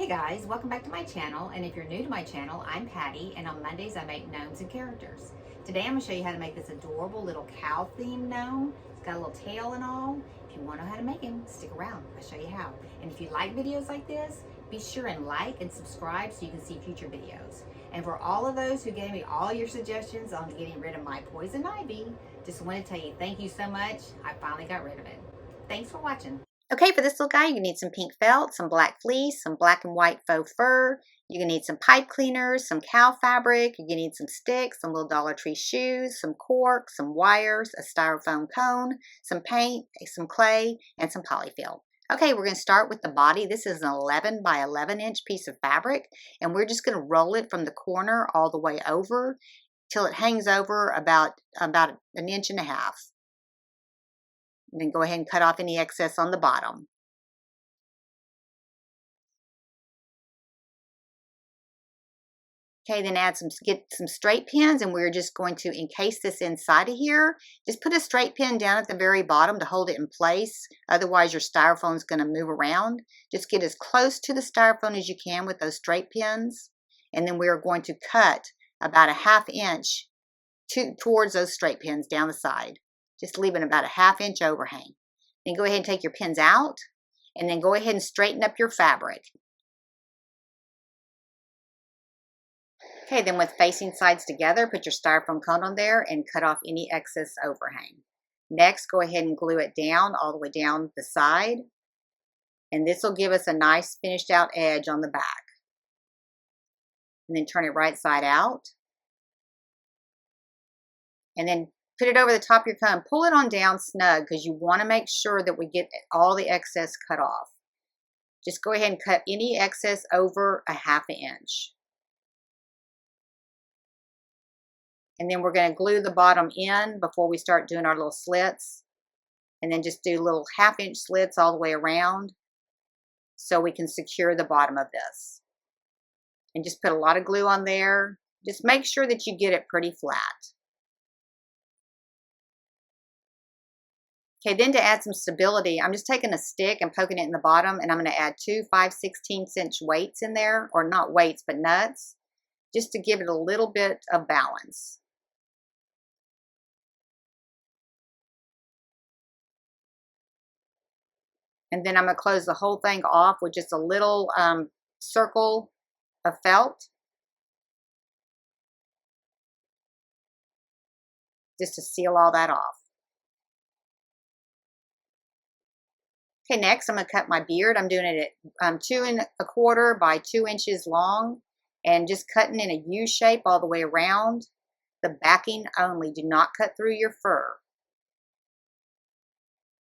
Hey guys, welcome back to my channel, and if you're new to my channel, I'm Patti, and on Mondays I make gnomes and characters. Today I'm going to show you how to make this adorable little cow themed gnome. It's got a little tail and all. If you want to know how to make him, stick around. I'll show you how. And if you like videos like this, be sure and like and subscribe so you can see future videos. And for all of those who gave me all your suggestions on getting rid of my poison ivy, just want to tell you thank you so much. I finally got rid of it. Thanks for watching. Okay, for this little guy, you need some pink felt, some black fleece, some black and white faux fur. You're going to need some pipe cleaners, some cow fabric. You're going to need some sticks, some little Dollar Tree shoes, some cork, some wires, a styrofoam cone, some paint, some clay, and some polyfill. Okay, we're going to start with the body. This is an 11 by 11 inch piece of fabric, and we're just going to roll it from the corner all the way over till it hangs over about an inch and a half. And then go ahead and cut off any excess on the bottom. Okay, then get some straight pins, and we're just going to encase this inside of here. Just put a straight pin down at the very bottom to hold it in place. Otherwise, your styrofoam is going to move around. Just get as close to the styrofoam as you can with those straight pins. And then we're going to cut about a ½ inch towards those straight pins down the side. Just leaving about a ½ inch overhang. Then go ahead and take your pins out, and then go ahead and straighten up your fabric. Okay, then with facing sides together, put your styrofoam cone on there and cut off any excess overhang. Next, go ahead and glue it down all the way down the side, and this will give us a nice finished out edge on the back. And then turn it right side out, and then put it over the top of your cone. Pull it on down snug because you want to make sure that we get all the excess cut off. Just go ahead and cut any excess over a ½ inch. And then we're going to glue the bottom in before we start doing our little slits. And then just do little ½ inch slits all the way around so we can secure the bottom of this. And just put a lot of glue on there. Just make sure that you get it pretty flat. Okay, then to add some stability, I'm just taking a stick and poking it in the bottom, and I'm going to add 2 5/16 inch weights in there, or not weights, but nuts, just to give it a little bit of balance. And then I'm going to close the whole thing off with just a little circle of felt, just to seal all that off. Okay, next I'm going to cut my beard. I'm doing it at 2 1/4 by 2 inches long, and just cutting in a U shape all the way around. The backing only. Do not cut through your fur.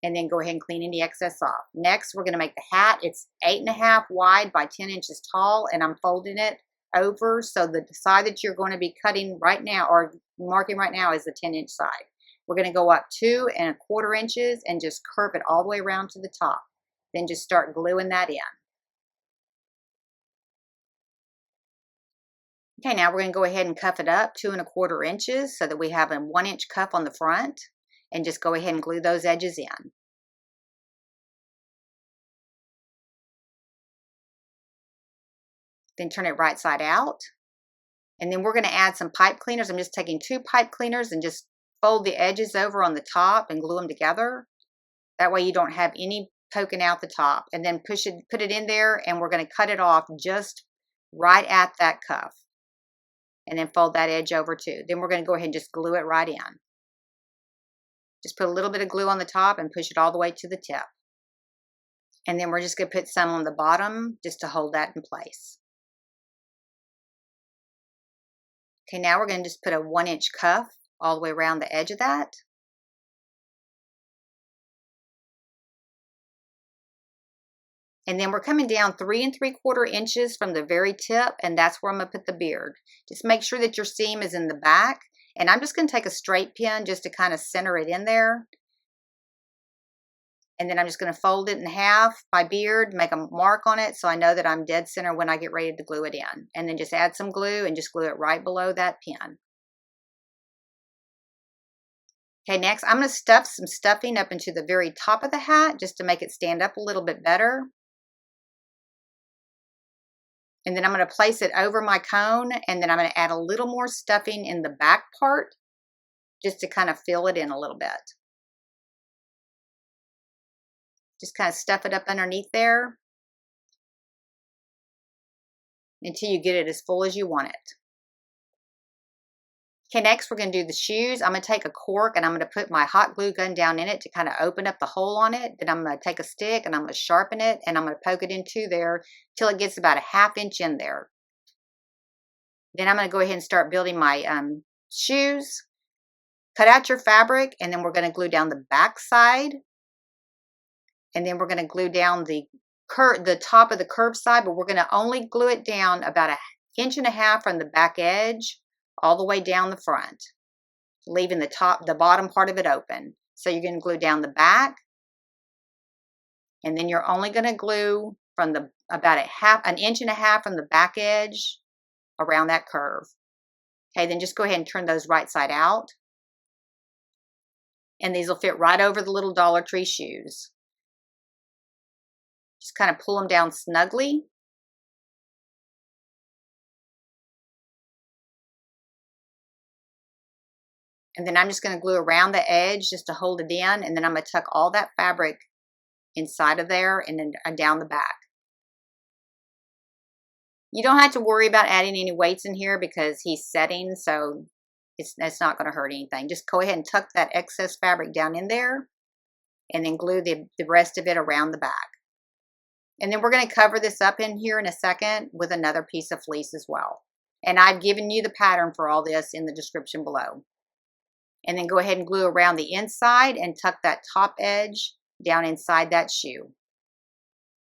And then go ahead and clean any excess off. Next, we're going to make the hat. It's 8½ wide by 10 inches tall, and I'm folding it over so the side that you're going to be cutting right now or marking right now is the 10-inch side. We're going to go up 2 1/4 inches and just curve it all the way around to the top. Then just start gluing that in. Okay, now we're going to go ahead and cuff it up 2 1/4 inches so that we have a 1 inch cuff on the front, and just go ahead and glue those edges in. Then turn it right side out. And then we're going to add some pipe cleaners. I'm just taking 2 pipe cleaners and just fold the edges over on the top and glue them together. That way you don't have any poking out the top. And then put it in there, and we're going to cut it off just right at that cuff. And then fold that edge over too. Then we're going to go ahead and just glue it right in. Just put a little bit of glue on the top and push it all the way to the tip. And then we're just going to put some on the bottom just to hold that in place. Okay, now we're going to just put a 1 inch cuff all the way around the edge of that. And then we're coming down 3 3/4 inches from the very tip, and that's where I'm going to put the beard. Just make sure that your seam is in the back. And I'm just going to take a straight pin just to kind of center it in there. And then I'm just going to fold it in half, my beard, make a mark on it so I know that I'm dead center when I get ready to glue it in. And then just add some glue and just glue it right below that pin. Okay, next I'm going to stuff some stuffing up into the very top of the hat just to make it stand up a little bit better. And then I'm going to place it over my cone, and then I'm going to add a little more stuffing in the back part just to kind of fill it in a little bit. Just kind of stuff it up underneath there until you get it as full as you want it. Okay, next we're going to do the shoes. I'm going to take a cork and I'm going to put my hot glue gun down in it to kind of open up the hole on it. Then I'm going to take a stick and I'm going to sharpen it and I'm going to poke it into there till it gets about a 1/2 inch in there. Then I'm going to go ahead and start building my shoes. Cut out your fabric, and then we're going to glue down the back side. And then we're going to glue down the top of the curved side, but we're going to only glue it down about 1.5 inches from the back edge all the way down the front, leaving the bottom part of it open. So you're going to glue down the back, and then you're only going to glue from about 1.5 inches from the back edge around that curve. Okay, then just go ahead and turn those right side out. And these will fit right over the little Dollar Tree shoes. Just kind of pull them down snugly. And then I'm just going to glue around the edge just to hold it in. And then I'm going to tuck all that fabric inside of there and then down the back. You don't have to worry about adding any weights in here because he's setting, so it's not going to hurt anything. Just go ahead and tuck that excess fabric down in there and then glue the rest of it around the back. And then we're going to cover this up in here in a second with another piece of fleece as well. And I've given you the pattern for all this in the description below. And then go ahead and glue around the inside and tuck that top edge down inside that shoe.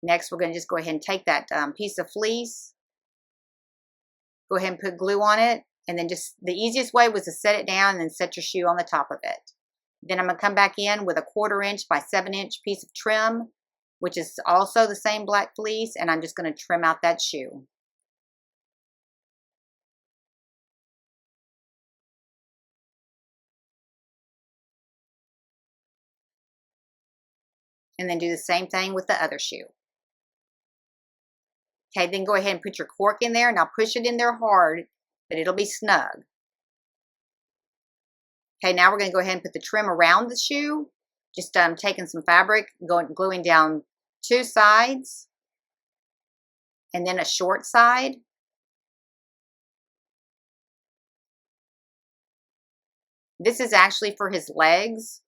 Next, we're going to just go ahead and take that piece of fleece, go ahead and put glue on it, and then just the easiest way was to set it down and then set your shoe on the top of it. Then I'm going to come back in with a 1/4 inch by 7 inch piece of trim, which is also the same black fleece, and I'm just going to trim out that shoe. And then do the same thing with the other shoe. Okay, then go ahead and put your cork in there. Now push it in there hard, but it'll be snug. Okay, now we're going to go ahead and put the trim around the shoe. Just taking some fabric, gluing down 2 sides, and then a short side. This is actually for his legs.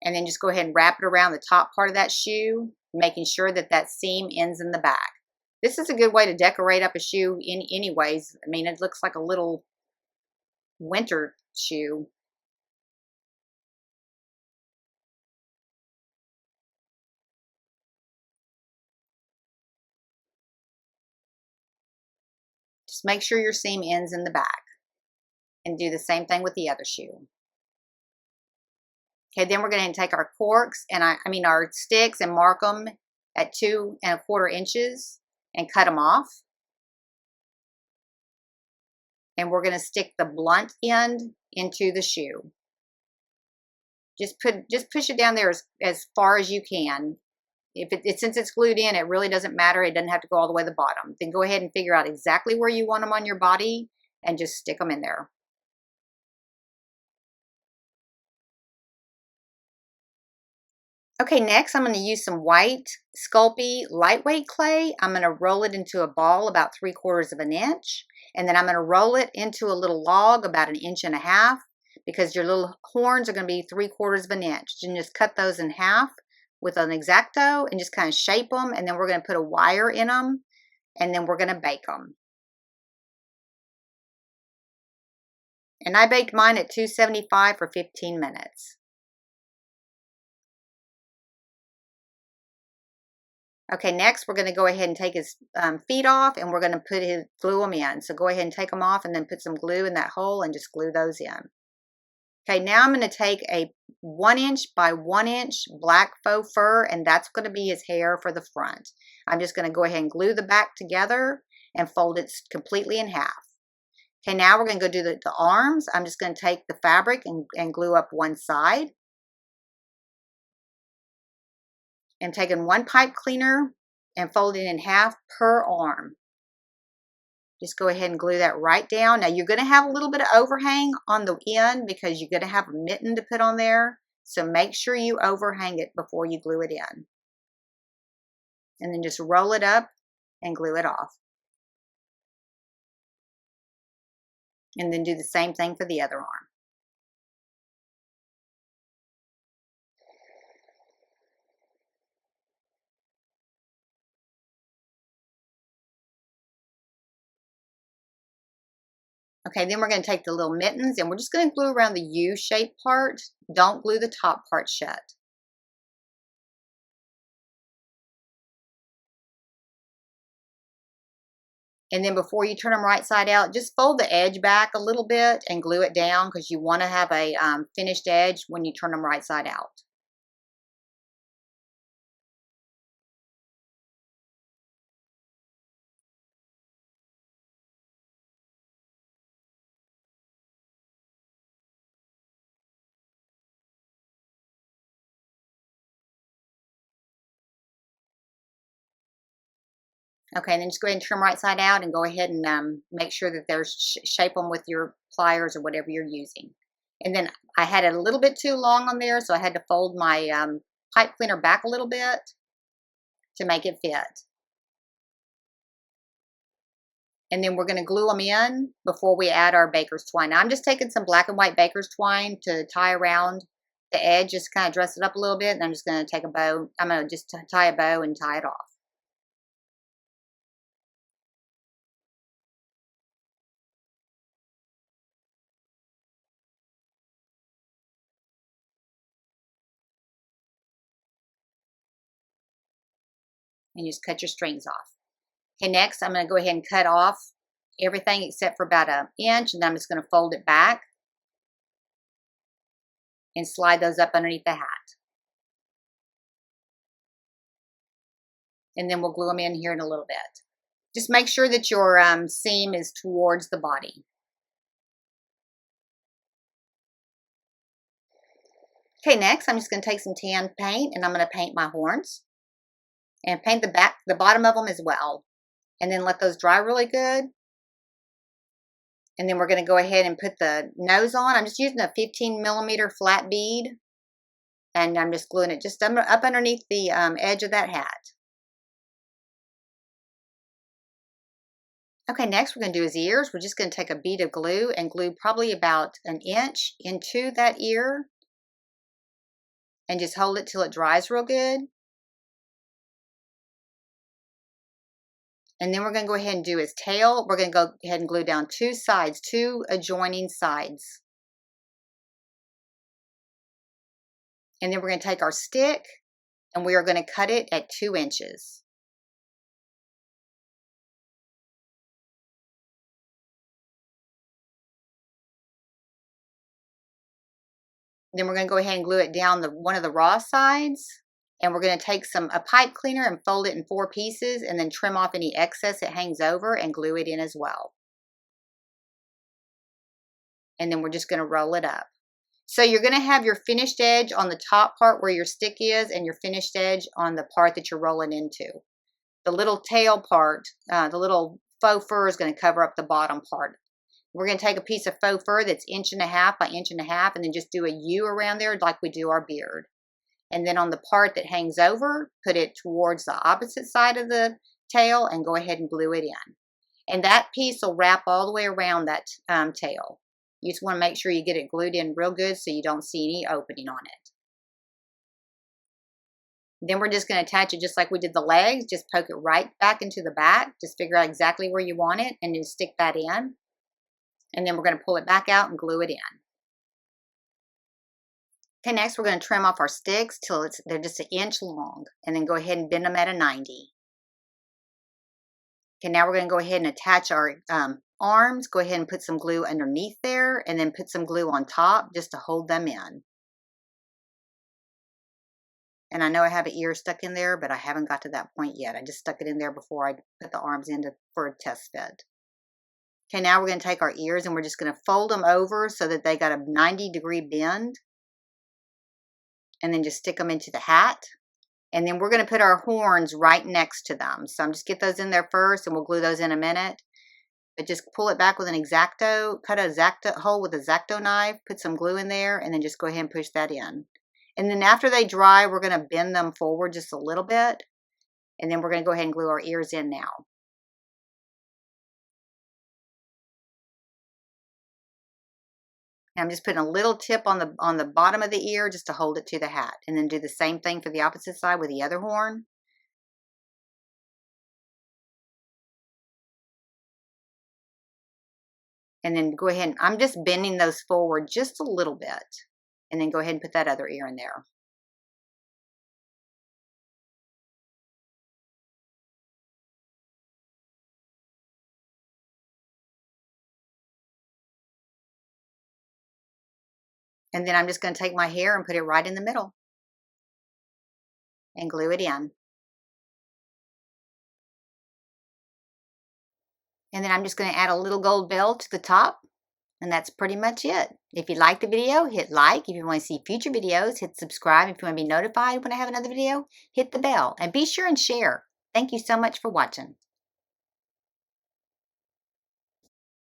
And then just go ahead and wrap it around the top part of that shoe, making sure that that seam ends in the back. This is a good way to decorate up a shoe anyways. I mean, it looks like a little winter shoe. Just make sure your seam ends in the back. And do the same thing with the other shoe. Okay, then we're going to take our corks and our sticks and mark them at 2 1/4 inches and cut them off. And we're going to stick the blunt end into the shoe. Just push it down there as far as you can. Since it's glued in, it really doesn't matter. It doesn't have to go all the way to the bottom. Then go ahead and figure out exactly where you want them on your body and just stick them in there. Okay, next I'm going to use some white Sculpey lightweight clay. I'm going to roll it into a ball about 3/4 of an inch. And then I'm going to roll it into a little log about 1.5 inches because your little horns are going to be 3/4 of an inch. You can just cut those in half with an X-Acto and just kind of shape them. And then we're going to put a wire in them and then we're going to bake them. And I baked mine at 275 for 15 minutes. Okay, next we're going to go ahead and take his feet off and we're going to glue them in. So go ahead and take them off and then put some glue in that hole and just glue those in. Okay, now I'm going to take a 1 inch by 1 inch black faux fur and that's going to be his hair for the front. I'm just going to go ahead and glue the back together and fold it completely in half. Okay, now we're going to go do the arms. I'm just going to take the fabric and glue up one side. I'm taking one pipe cleaner and folding it in half per arm. Just go ahead and glue that right down. Now you're going to have a little bit of overhang on the end because you're going to have a mitten to put on there. So make sure you overhang it before you glue it in. And then just roll it up and glue it off. And then do the same thing for the other arm. Okay, then we're going to take the little mittens and we're just going to glue around the U-shaped part. Don't glue the top part shut. And then before you turn them right side out, just fold the edge back a little bit and glue it down because you want to have a finished edge when you turn them right side out. Okay, and then just go ahead and trim right side out and go ahead and make sure that there's shape them with your pliers or whatever you're using. And then I had it a little bit too long on there, so I had to fold my pipe cleaner back a little bit to make it fit. And then we're going to glue them in before we add our baker's twine. Now I'm just taking some black and white baker's twine to tie around the edge, just kind of dress it up a little bit. And I'm just going to take a bow. I'm going to just tie a bow and tie it off. And just cut your strings off. Okay, next I'm going to go ahead and cut off everything except for about an inch, and then I'm just going to fold it back and slide those up underneath the hat. And then we'll glue them in here in a little bit. Just make sure that your seam is towards the body. Okay, next I'm just going to take some tan paint and I'm going to paint my horns and paint the bottom of them as well. And then let those dry really good. And then we're going to go ahead and put the nose on. I'm just using a 15mm flat bead. And I'm just gluing it just up underneath the edge of that hat. Okay, next we're going to do his ears. We're just going to take a bead of glue and glue probably about an inch into that ear. And just hold it till it dries real good. And then we're going to go ahead and do his tail. We're going to go ahead and glue down two sides, two adjoining sides. And then we're going to take our stick and we are going to cut it at 2 inches. Then we're going to go ahead and glue it down one of the raw sides. And we're going to take a pipe cleaner and fold it in 4 pieces and then trim off any excess that hangs over and glue it in as well. And then we're just going to roll it up. So you're going to have your finished edge on the top part where your stick is and your finished edge on the part that you're rolling into. The little tail part, the little faux fur is going to cover up the bottom part. We're going to take a piece of faux fur that's 1.5 inches by 1.5 inches and then just do a U around there like we do our beard. And then on the part that hangs over, put it towards the opposite side of the tail and go ahead and glue it in. And that piece will wrap all the way around that tail. You just want to make sure you get it glued in real good so you don't see any opening on it. Then we're just going to attach it just like we did the legs. Just poke it right back into the back. Just figure out exactly where you want it and then stick that in. And then we're going to pull it back out and glue it in. Okay, next we're going to trim off our sticks till they're just 1 inch long and then go ahead and bend them at a 90. Okay, now we're going to go ahead and attach our arms. Go ahead and put some glue underneath there and then put some glue on top just to hold them in. And I know I have an ear stuck in there, but I haven't got to that point yet. I just stuck it in there before I put the arms in for a test fit. Okay, now we're going to take our ears and we're just going to fold them over so that they got a 90-degree bend. And then just stick them into the hat. And then we're going to put our horns right next to them. So I'm just get those in there first and we'll glue those in a minute. But just pull it back with an X-Acto, cut a X-Acto hole with a X-Acto knife, put some glue in there, and then just go ahead and push that in. And then after they dry, we're going to bend them forward just a little bit. And then we're going to go ahead and glue our ears in now. And I'm just putting a little tip on the bottom of the ear just to hold it to the hat. And then do the same thing for the opposite side with the other horn. And then go ahead and I'm just bending those forward just a little bit. And then go ahead and put that other ear in there. And then I'm just going to take my hair and put it right in the middle and glue it in. And then I'm just going to add a little gold bell to the top. And that's pretty much it. If you like the video, hit like. If you want to see future videos, hit subscribe. If you want to be notified when I have another video, hit the bell. And be sure and share. Thank you so much for watching.